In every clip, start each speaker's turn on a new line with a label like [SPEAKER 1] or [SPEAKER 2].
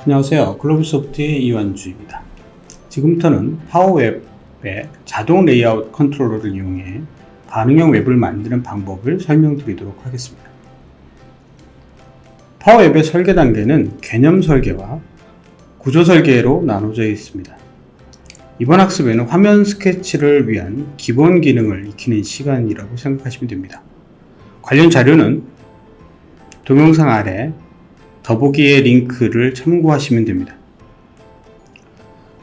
[SPEAKER 1] 안녕하세요. 글로벌소프트의 이완주입니다. 지금부터는 파워웹의 자동 레이아웃 컨트롤러를 이용해 반응형 웹을 만드는 방법을 설명드리도록 하겠습니다. 파워웹의 설계 단계는 개념 설계와 구조 설계로 나눠져 있습니다. 이번 학습에는 화면 스케치를 위한 기본 기능을 익히는 시간이라고 생각하시면 됩니다. 관련 자료는 동영상 아래 더보기의 링크를 참고하시면 됩니다.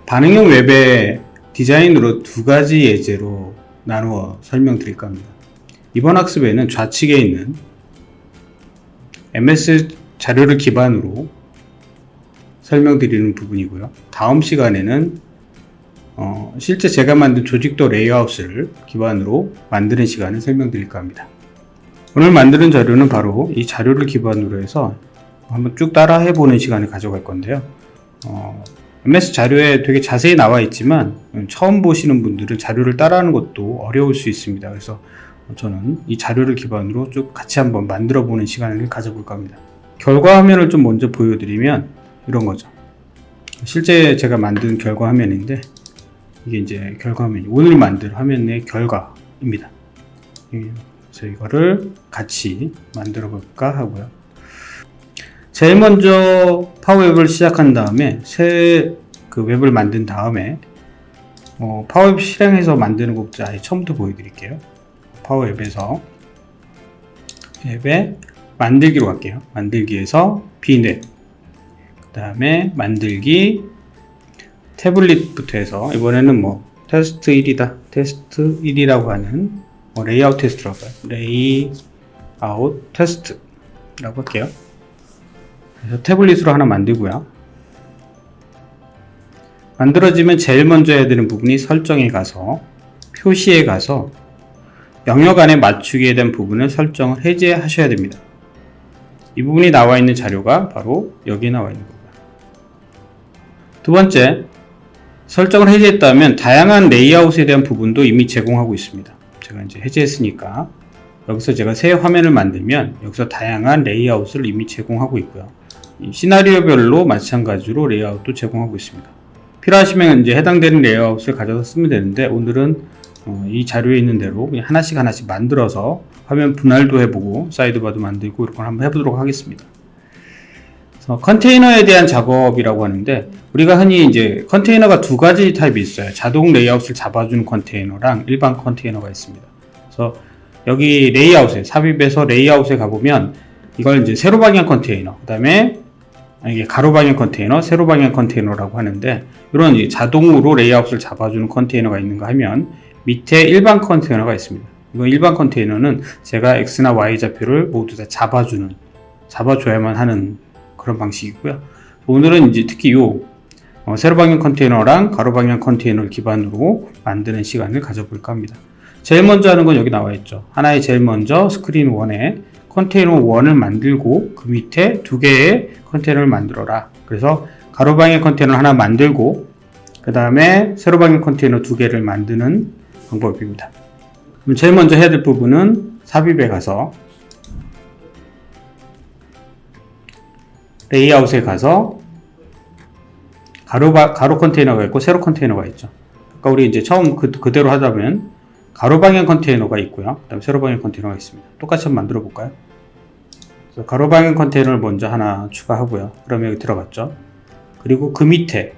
[SPEAKER 1] 반응형 웹의 디자인으로 두 가지 예제로 나누어 설명드릴까 합니다. 이번 학습에는 좌측에 있는 MS 자료를 기반으로 설명드리는 부분이고요. 다음 시간에는 실제 제가 만든 조직도 레이아웃을 기반으로 만드는 시간을 설명드릴까 합니다. 오늘 만드는 자료는 바로 이 자료를 기반으로 해서 한번 쭉 따라 해보는 시간을 가져갈 건데요. MS 자료에 되게 자세히 나와 있지만 처음 보시는 분들은 자료를 따라하는 것도 어려울 수 있습니다. 그래서 저는 이 자료를 기반으로 쭉 같이 한번 만들어 보는 시간을 가져볼까 합니다. 결과 화면을 좀 먼저 보여드리면 이런 거죠. 실제 제가 만든 결과 화면인데 이게 이제 결과 화면이 오늘 만든 화면의 결과입니다. 그래서 이거를 같이 만들어 볼까 하고요. 제일 먼저 파워웹을 시작한 다음에 새 웹을 만든 다음에 파워웹 실행해서 만드는 것부터 아예 처음부터 보여드릴게요. 파워웹에서 앱에 만들기로 갈게요. 만들기에서 비넷, 그 다음에 만들기 태블릿부터 해서 이번에는 테스트 1이다. 테스트 1이라고 하는 레이아웃 테스트라고 해요. 레이아웃 테스트라고 할게요. 그래서 태블릿으로 하나 만들고요. 만들어지면 제일 먼저 해야 되는 부분이 설정에 가서 표시에 가서 영역 안에 맞추기에 대한 부분을 설정을 해제하셔야 됩니다. 이 부분이 나와 있는 자료가 바로 여기에 나와 있는 겁니다. 두 번째, 설정을 해제했다면 다양한 레이아웃에 대한 부분도 이미 제공하고 있습니다. 제가 이제 해제했으니까 여기서 제가 새 화면을 만들면 여기서 다양한 레이아웃을 이미 제공하고 있고요. 시나리오별로 마찬가지로 레이아웃도 제공하고 있습니다. 필요하시면 이제 해당되는 레이아웃을 가져서 쓰면 되는데 오늘은 이 자료에 있는 대로 그냥 하나씩 만들어서 화면 분할도 해보고 사이드바도 만들고 이런 걸 한번 해보도록 하겠습니다. 그래서 컨테이너에 대한 작업이라고 하는데 우리가 흔히 이제 컨테이너가 두 가지 타입이 있어요. 자동 레이아웃을 잡아주는 컨테이너랑 일반 컨테이너가 있습니다. 그래서 여기 레이아웃에 삽입해서 레이아웃에 가보면 이걸 이제 세로 방향 컨테이너, 그 다음에 이게 가로 방향 컨테이너, 세로 방향 컨테이너라고 하는데 이런 이제 자동으로 레이아웃을 잡아주는 컨테이너가 있는가 하면 밑에 일반 컨테이너가 있습니다. 이거 일반 컨테이너는 제가 X나 Y 좌표를 모두 다 잡아줘야만 하는 그런 방식이고요. 오늘은 이제 특히 세로 방향 컨테이너랑 가로 방향 컨테이너를 기반으로 만드는 시간을 가져볼까 합니다. 제일 먼저 하는 건 여기 나와 있죠. 하나의 제일 먼저 스크린 1에 컨테이너 1을 만들고 그 밑에 두 개의 컨테이너를 만들어라. 그래서 가로 방향 컨테이너 하나 만들고 그 다음에 세로 방향 컨테이너 두 개를 만드는 방법입니다. 그럼 제일 먼저 해야 될 부분은 삽입에 가서 레이아웃에 가서 가로 컨테이너가 있고 세로 컨테이너가 있죠. 아까 우리 이제 처음 그대로 하자면 가로 방향 컨테이너가 있고요. 그 다음에 세로 방향 컨테이너가 있습니다. 똑같이 한번 만들어 볼까요? 그래서 가로 방향 컨테이너를 먼저 하나 추가하고요. 그러면 여기 들어갔죠. 그리고 그 밑에,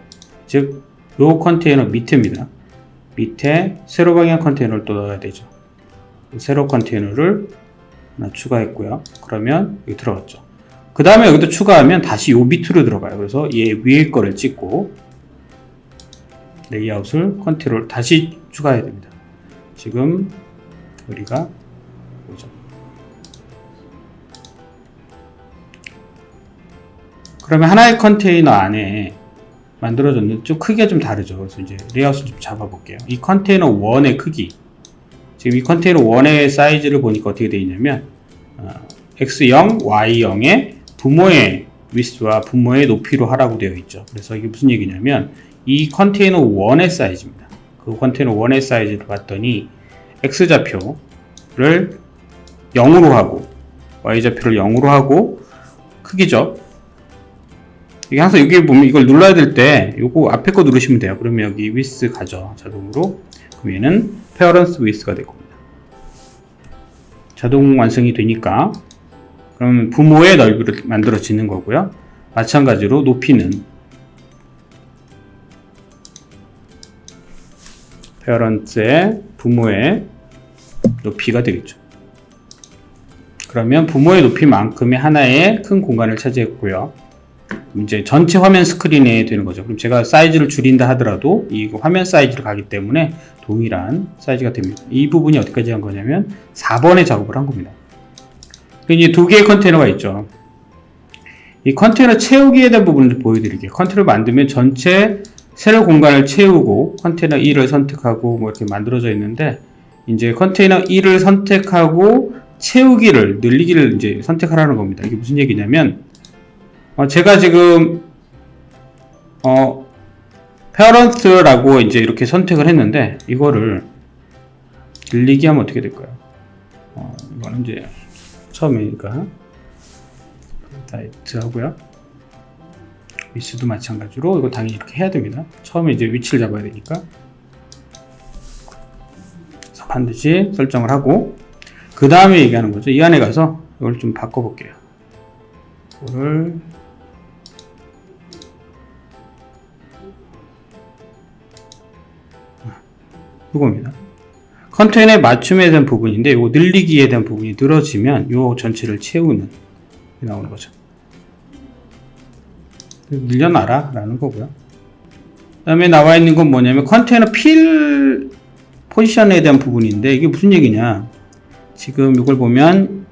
[SPEAKER 1] 즉, 요 컨테이너 밑에입니다. 밑에 세로 방향 컨테이너를 또 넣어야 되죠. 세로 컨테이너를 하나 추가했고요. 그러면 여기 들어갔죠. 그 다음에 여기도 추가하면 다시 요 밑으로 들어가요. 그래서 얘 위에 거를 찍고 레이아웃을 컨트롤 다시 추가해야 됩니다. 지금 우리가 보죠. 그러면 하나의 컨테이너 안에 만들어졌는데 좀 크기가 좀 다르죠. 그래서 이제 레이아웃을 좀 잡아볼게요. 이 컨테이너 1의 크기, 지금 이 컨테이너 1의 사이즈를 보니까 어떻게 되어 있냐면 X0, Y0의 부모의 위스와 부모의 높이로 하라고 되어 있죠. 그래서 이게 무슨 얘기냐면 이 컨테이너 1의 사이즈입니다. 그 컨테이너 1의 사이즈를 봤더니 X좌표 X좌표를 0으로 하고 Y좌표를 0으로 하고 크기죠. 이게 항상 여기 보면 이걸 눌러야 될 때 요거 앞에 거 누르시면 돼요. 그러면 여기 width 가죠. 자동으로. 그럼 얘는 parents width가 될 겁니다. 자동 완성이 되니까 그러면 부모의 넓이를 만들어지는 거고요. 마찬가지로 높이는 parents의 부모의 높이가 되겠죠. 그러면 부모의 높이만큼의 하나의 큰 공간을 차지했고요. 이제 전체 화면 스크린에 되는 거죠. 그럼 제가 사이즈를 줄인다 하더라도 이 화면 사이즈로 가기 때문에 동일한 사이즈가 됩니다. 이 부분이 어디까지 한 거냐면 4번의 작업을 한 겁니다. 이제 두 개의 컨테이너가 있죠. 이 컨테이너 채우기에 대한 부분을 보여드릴게요. 컨테이너 만들면 전체 세로 공간을 채우고 컨테이너 1을 선택하고 뭐 이렇게 만들어져 있는데 이제 컨테이너 1을 선택하고 채우기를 늘리기를 이제 선택하라는 겁니다. 이게 무슨 얘기냐면 제가 지금 parents라고 이제 이렇게 선택을 했는데 이거를 늘리기 하면 어떻게 될까요? 이거는 이제 처음이니까 다이트 하고요. 위치도 마찬가지로 이거 당연히 이렇게 해야 됩니다. 처음에 이제 위치를 잡아야 되니까 그래서 반드시 설정을 하고 그 다음에 얘기하는 거죠. 이 안에 가서 이걸 좀 바꿔볼게요. 이거를 이겁니다. 컨테이너에 맞춤에 대한 부분인데 이거 늘리기에 대한 부분이 늘어지면 이 전체를 채우는 나오는 거죠. 늘려놔라 라는 거고요. 그 다음에 나와 있는 건 뭐냐면 컨테이너 필 포지션에 대한 부분인데 이게 무슨 얘기냐, 지금 이걸 보면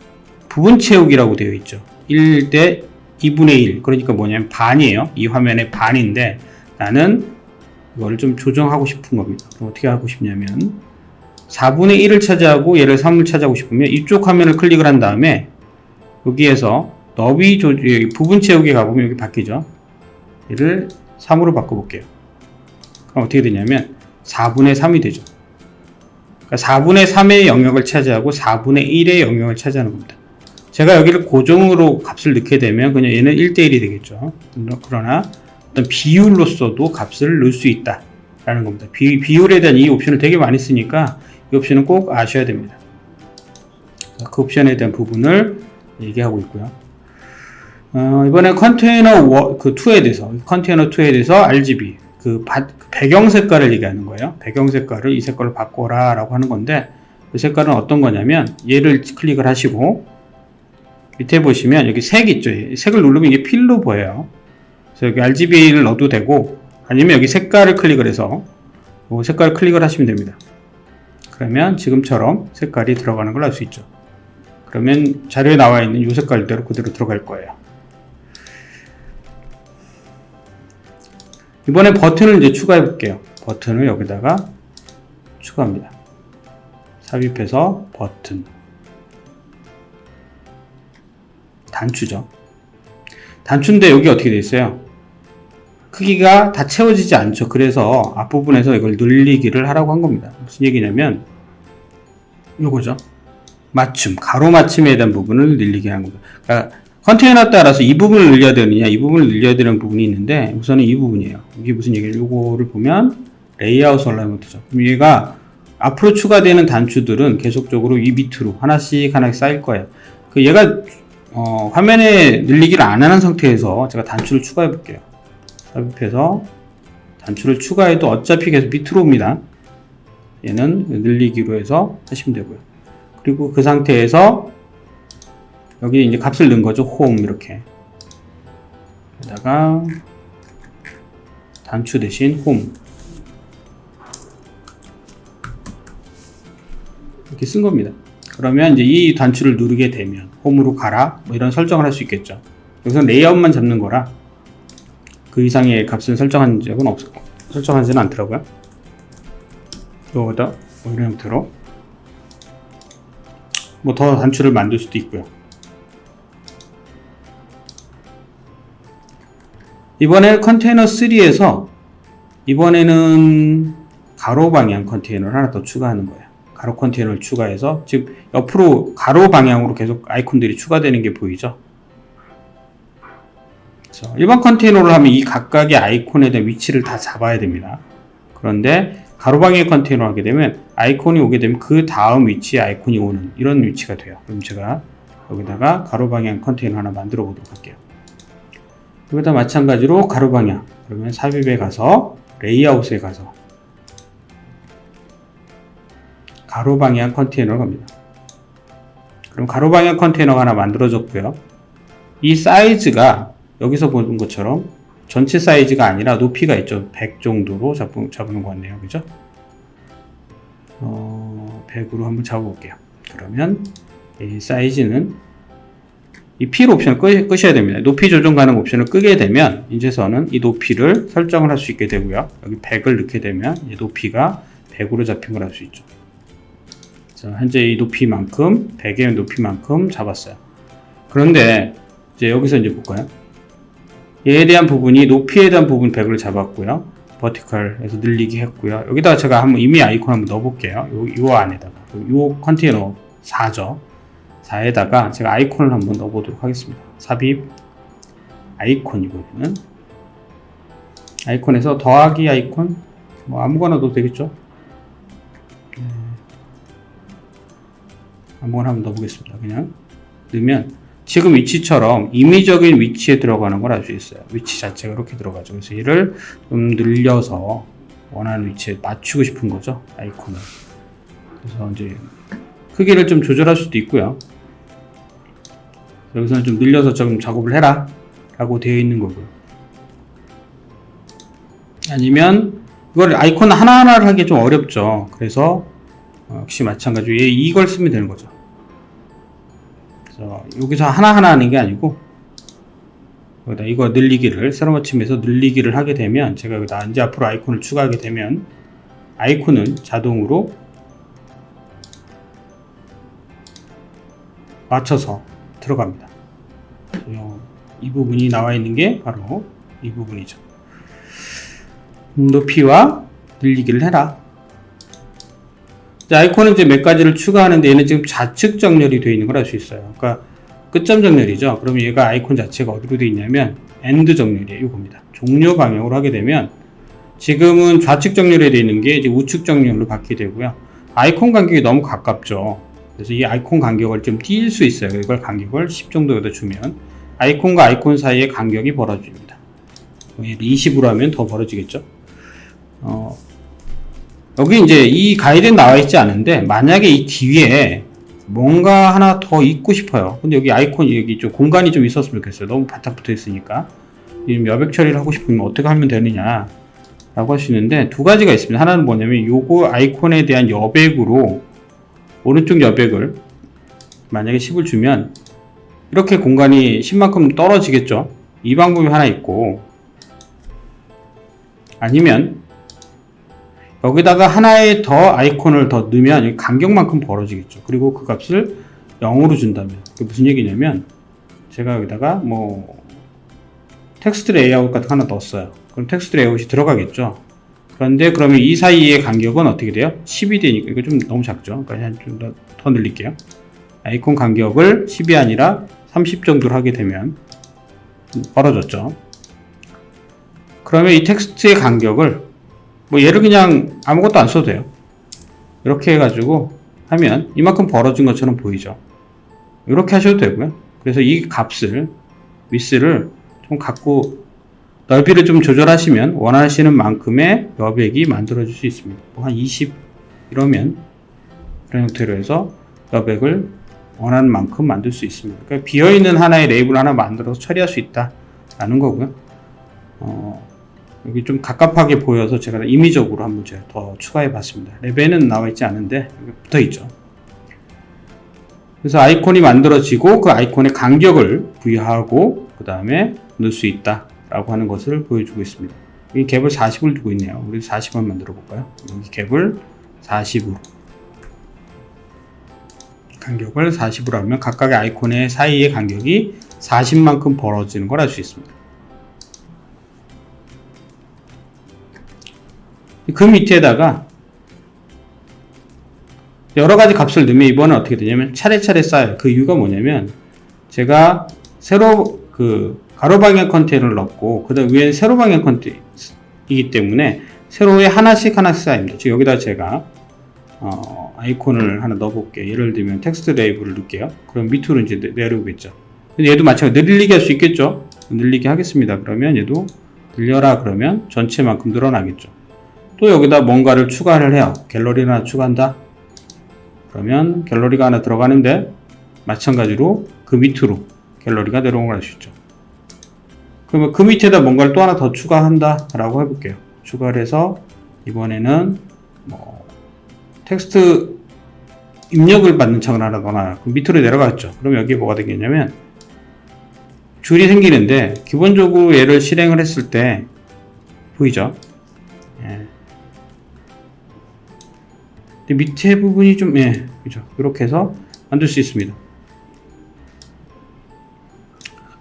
[SPEAKER 1] 부분 채우기라고 되어 있죠. 1대 2분의 1, 그러니까 뭐냐면 반이에요. 이 화면의 반인데 나는 이거를 좀 조정하고 싶은 겁니다. 그럼 어떻게 하고 싶냐면 4분의 1을 차지하고 얘를 3을 차지하고 싶으면 이쪽 화면을 클릭을 한 다음에 여기에서 너비 부분 채우기 가보면 여기 바뀌죠. 얘를 3으로 바꿔볼게요. 그럼 어떻게 되냐면 4분의 3이 되죠. 그러니까 4분의 3의 영역을 차지하고 4분의 1의 영역을 차지하는 겁니다. 제가 여기를 고정으로 값을 넣게 되면 그냥 얘는 1대1이 되겠죠. 그러나 어떤 비율로서도 값을 넣을 수 있다 라는 겁니다. 비율에 대한 이 옵션을 되게 많이 쓰니까 이 옵션은 꼭 아셔야 됩니다. 그 옵션에 대한 부분을 얘기하고 있고요. 이번에 컨테이너 2에 대해서 컨테이너 2에 대해서 RGB 그 배경 색깔을 얘기하는 거예요. 배경 색깔을 이 색깔로 바꿔라 라고 하는 건데 그 색깔은 어떤 거냐면 얘를 클릭을 하시고 밑에 보시면 여기 색 있죠. 색을 누르면 이게 필로 보여요. 그래서 여기 RGB를 넣어도 되고 아니면 여기 색깔을 클릭을 해서 이 색깔을 클릭을 하시면 됩니다. 그러면 지금처럼 색깔이 들어가는 걸 알 수 있죠. 그러면 자료에 나와 있는 이 색깔대로 그대로 들어갈 거예요. 이번에 버튼을 이제 추가해 볼게요. 버튼을 여기다가 추가합니다. 삽입해서 버튼 단추죠. 단추인데 여기 어떻게 되어 있어요? 크기가 다 채워지지 않죠. 그래서 앞부분에서 이걸 늘리기를 하라고 한 겁니다. 무슨 얘기냐면 요거죠. 맞춤, 가로 맞춤에 대한 부분을 늘리게 하는 겁니다. 그러니까 컨테이너에 따라서 이 부분을 늘려야 되느냐 이 부분을 늘려야 되는 부분이 있는데 우선은 이 부분이에요. 이게 무슨 얘기예요? 요거를 보면 레이아웃 얼라이먼트죠. 그럼 얘가 앞으로 추가되는 단추들은 계속적으로 이 밑으로 하나씩 쌓일 거예요. 얘가 화면에 늘리기를 안 하는 상태에서 제가 단추를 추가해 볼게요. 삽입해서 단추를 추가해도 어차피 계속 밑으로 옵니다. 얘는 늘리기로 해서 하시면 되고요. 그리고 그 상태에서 여기 이제 값을 넣은 거죠. 홈 이렇게. 여기다가 단추 대신 홈 이렇게 쓴 겁니다. 그러면 이제 이 단추를 누르게 되면 홈으로 가라 뭐 이런 설정을 할 수 있겠죠. 여기서 레이아웃만 잡는 거라 그 이상의 값은 설정한 적은 없고 설정하지는 않더라고요. 여기다 뭐 이런 형태로 뭐 더 단추를 만들 수도 있고요. 이번에 컨테이너 3에서 이번에는 가로 방향 컨테이너를 하나 더 추가하는 거예요. 가로 컨테이너를 추가해서 지금 옆으로 가로 방향으로 계속 아이콘들이 추가되는 게 보이죠? 그래서 일반 컨테이너를 하면 이 각각의 아이콘에 대한 위치를 다 잡아야 됩니다. 그런데 가로 방향 컨테이너 하게 되면 아이콘이 오게 되면 그 다음 위치에 아이콘이 오는 이런 위치가 돼요. 그럼 제가 여기다가 가로 방향 컨테이너 하나 만들어 보도록 할게요. 여기다 마찬가지로 가로 방향, 그러면 삽입에 가서 레이아웃에 가서 가로 방향 컨테이너로 갑니다. 그럼 가로 방향 컨테이너가 하나 만들어졌고요. 이 사이즈가 여기서 보는 것처럼 전체 사이즈가 아니라 높이가 있죠. 100 정도로 잡는 것 같네요. 그죠? 100으로 한번 잡아볼게요. 그러면 이 사이즈는 이 필 옵션을 끄셔야 됩니다. 높이 조정 가능 옵션을 끄게 되면 이제서는 이 높이를 설정을 할 수 있게 되고요. 여기 100을 넣게 되면 이 높이가 100으로 잡힌 걸 알 수 있죠. 그래서 현재 이 높이만큼 100의 높이만큼 잡았어요. 그런데 이제 여기서 이제 볼까요? 얘에 대한 부분이 높이에 대한 부분 100을 잡았고요. 버티컬에서 늘리기 했고요. 여기다가 제가 한번 이미 아이콘 한번 넣어볼게요. 요 안에다가 요 컨테이너 4죠. 4에다가 제가 아이콘을 한번 넣어보도록 하겠습니다. 삽입 아이콘이거든요. 아이콘에서 더하기 아이콘 뭐 아무거나 넣어도 되겠죠. 아무거나 한번 넣어보겠습니다. 그냥 넣으면 지금 위치처럼 임의적인 위치에 들어가는 걸 알 수 있어요. 위치 자체가 이렇게 들어가죠. 그래서 얘를 좀 늘려서 원하는 위치에 맞추고 싶은 거죠. 아이콘을. 그래서 이제 크기를 좀 조절할 수도 있고요. 여기서는 좀 늘려서 좀 작업을 해라 라고 되어 있는 거고요. 아니면 이걸 아이콘 하나하나를 하기 좀 어렵죠. 그래서 역시 마찬가지로 이걸 쓰면 되는 거죠. 그래서 여기서 하나하나 하는 게 아니고 여기다 이거 늘리기를 새로 맞춤해서 늘리기를 하게 되면 제가 여기다 이제 앞으로 아이콘을 추가하게 되면 아이콘은 자동으로 맞춰서 들어갑니다. 이 부분이 나와 있는 게 바로 이 부분이죠. 높이와 늘리기를 해라. 아이콘은 이제 몇 가지를 추가하는데 얘는 지금 좌측 정렬이 되어 있는 걸 알 수 있어요. 그러니까 끝점 정렬이죠. 그러면 얘가 아이콘 자체가 어디로 되어 있냐면 엔드 정렬이에요. 이겁니다. 종료 방향으로 하게 되면 지금은 좌측 정렬이 되어 있는 게 이제 우측 정렬로 바뀌게 되고요. 아이콘 간격이 너무 가깝죠. 그래서 이 아이콘 간격을 좀 띄울 수 있어요. 이걸 간격을 10 정도 여기다 주면 아이콘과 아이콘 사이의 간격이 벌어집니다. 20으로 하면 더 벌어지겠죠. 여기 이제 이 가이드는 나와 있지 않은데 만약에 이 뒤에 뭔가 하나 더 있고 싶어요. 근데 여기 아이콘이 여기 좀 공간이 좀 있었으면 좋겠어요. 너무 바짝 붙어 있으니까. 여백 처리를 하고 싶으면 어떻게 하면 되느냐 라고 할 수 있는데 두 가지가 있습니다. 하나는 뭐냐면 요거 아이콘에 대한 여백으로 오른쪽 여백을 만약에 10을 주면 이렇게 공간이 10만큼 떨어지겠죠. 이 방법이 하나 있고 아니면 여기다가 하나의 더 아이콘을 더 넣으면 간격만큼 벌어지겠죠. 그리고 그 값을 0으로 준다면 그게 무슨 얘기냐면 제가 여기다가 뭐 텍스트 레이아웃 같은 거 하나 넣었어요. 그럼 텍스트 레이아웃이 들어가겠죠. 그런데 그러면 이 사이의 간격은 어떻게 돼요? 10이 되니까 이거 좀 너무 작죠. 그러니까 좀 더 늘릴게요. 아이콘 간격을 10이 아니라 30 정도로 하게 되면 벌어졌죠. 그러면 이 텍스트의 간격을 뭐 얘를 그냥 아무것도 안 써도 돼요. 이렇게 해가지고 하면 이만큼 벌어진 것처럼 보이죠. 이렇게 하셔도 되고요. 그래서 이 값을 위스를 좀 갖고 넓이를 좀 조절하시면 원하시는 만큼의 여백이 만들어질 수 있습니다. 뭐 한 20 이러면 그런 형태로 해서 여백을 원하는 만큼 만들 수 있습니다. 그러니까 비어있는 하나의 레이블 하나 만들어서 처리할 수 있다라는 거고요. 여기 좀 갑갑하게 보여서 제가 임의적으로 한번 제가 더 추가해 봤습니다. 랩에는 나와 있지 않은데 여기 붙어 있죠. 그래서 아이콘이 만들어지고 그 아이콘의 간격을 부여하고 그 다음에 넣을 수 있다 라고 하는 것을 보여주고 있습니다. 여기 갭을 40을 두고 있네요. 우리 40만 만들어 볼까요? 여기 갭을 40으로 간격을 40으로 하면 각각의 아이콘의 사이의 간격이 40만큼 벌어지는 걸 알 수 있습니다. 그 밑에다가 여러 가지 값을 넣으면 이번엔 어떻게 되냐면 차례차례 쌓여요. 그 이유가 뭐냐면 제가 세로 가로 방향 컨테이너를 넣고 그다음 위에는 세로 방향 컨테이너이기 때문에 세로에 하나씩 쌓입니다. 즉 여기다 제가 아이콘을 하나 넣어볼게요. 예를 들면 텍스트 레이블을 넣을게요. 그럼 밑으로 이제 내려오겠죠. 근데 얘도 마찬가지로 늘리게 할 수 있겠죠. 늘리게 하겠습니다. 그러면 얘도 늘려라 그러면 전체만큼 늘어나겠죠. 또 여기다 뭔가를 추가를 해요. 갤러리를 하나 추가한다. 그러면 갤러리가 하나 들어가는데 마찬가지로 그 밑으로 갤러리가 내려온 걸 알 수 있죠. 그러면 그 밑에다 뭔가를 또 하나 더 추가한다 라고 해볼게요. 추가를 해서 이번에는 텍스트 입력을 받는 창을 하나 넣어놔요. 그럼 밑으로 내려갔죠. 그럼 여기에 뭐가 되겠냐면 줄이 생기는데 기본적으로 얘를 실행을 했을 때 보이죠? 예. 근데 밑에 부분이 좀 그죠? 이렇게 해서 만들 수 있습니다.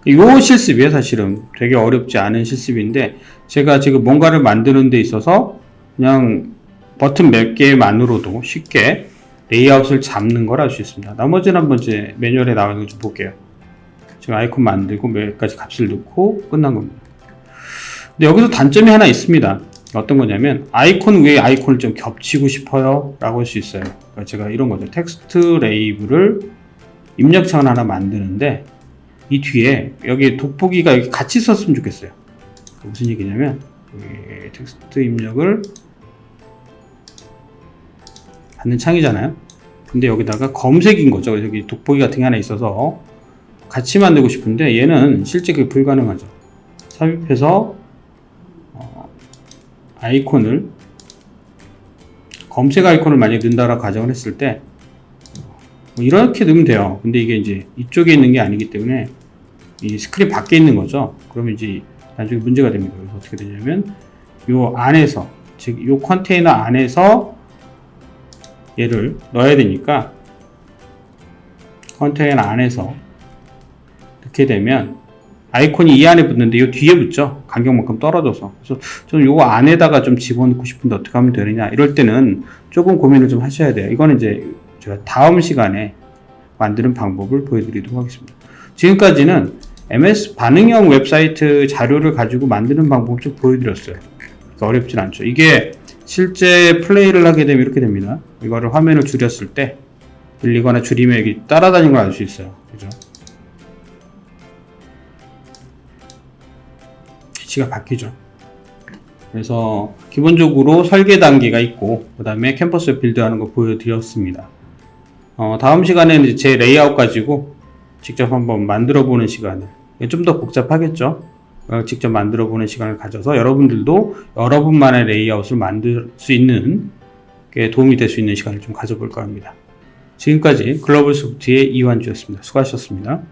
[SPEAKER 1] 요 실습이 사실은 되게 어렵지 않은 실습인데 제가 지금 뭔가를 만드는 데 있어서 그냥 버튼 몇 개만으로도 쉽게 레이아웃을 잡는 걸 알 수 있습니다. 나머지는 한번 이제 매뉴얼에 나와 있는 거 좀 볼게요. 지금 아이콘 만들고 몇 가지 값을 넣고 끝난 겁니다. 근데 여기서 단점이 하나 있습니다. 어떤 거냐면 아이콘 위에 아이콘을 좀 겹치고 싶어요 라고 할 수 있어요. 그러니까 제가 이런 거죠. 텍스트 레이블을 입력창을 하나 만드는데 이 뒤에 여기 돋보기가 여기 같이 썼으면 좋겠어요. 무슨 얘기냐면 여기 텍스트 입력을 받는 창이잖아요. 근데 여기다가 검색인 거죠. 여기 돋보기 같은 게 하나 있어서 같이 만들고 싶은데 얘는 실제 그게 불가능하죠. 삽입해서 아이콘을 검색 아이콘을 만약에 넣는다라고 가정을 했을 때 이렇게 넣으면 돼요. 근데 이게 이제 이쪽에 있는 게 아니기 때문에 이 스크린 밖에 있는 거죠. 그러면 이제 나중에 문제가 됩니다. 그래서 어떻게 되냐면 요 안에서 즉 요 컨테이너 안에서 얘를 넣어야 되니까 컨테이너 안에서 넣게 되면 아이콘이 이 안에 붙는데 이 뒤에 붙죠. 간격만큼 떨어져서. 그래서 저는 요거 안에다가 좀 집어넣고 싶은데 어떻게 하면 되느냐 이럴 때는 조금 고민을 좀 하셔야 돼요. 이거는 이제 제가 다음 시간에 만드는 방법을 보여드리도록 하겠습니다. 지금까지는 MS 반응형 웹사이트 자료를 가지고 만드는 방법을 좀 보여드렸어요. 어렵진 않죠. 이게 실제 플레이를 하게 되면 이렇게 됩니다. 이거를 화면을 줄였을 때 늘리거나 줄이면 여기 따라다니는 걸 알 수 있어요. 그죠? 위치가 바뀌죠. 그래서 기본적으로 설계 단계가 있고 그 다음에 캠퍼스 빌드하는 거 보여드렸습니다. 다음 시간에는 제 레이아웃 가지고 직접 한번 만들어 보는 시간을 좀 더 복잡하겠죠. 직접 만들어 보는 시간을 가져서 여러분들도 여러분만의 레이아웃을 만들 수 있는 도움이 될 수 있는 시간을 좀 가져볼까 합니다. 지금까지 글로벌 소프트의 이완주였습니다. 수고하셨습니다.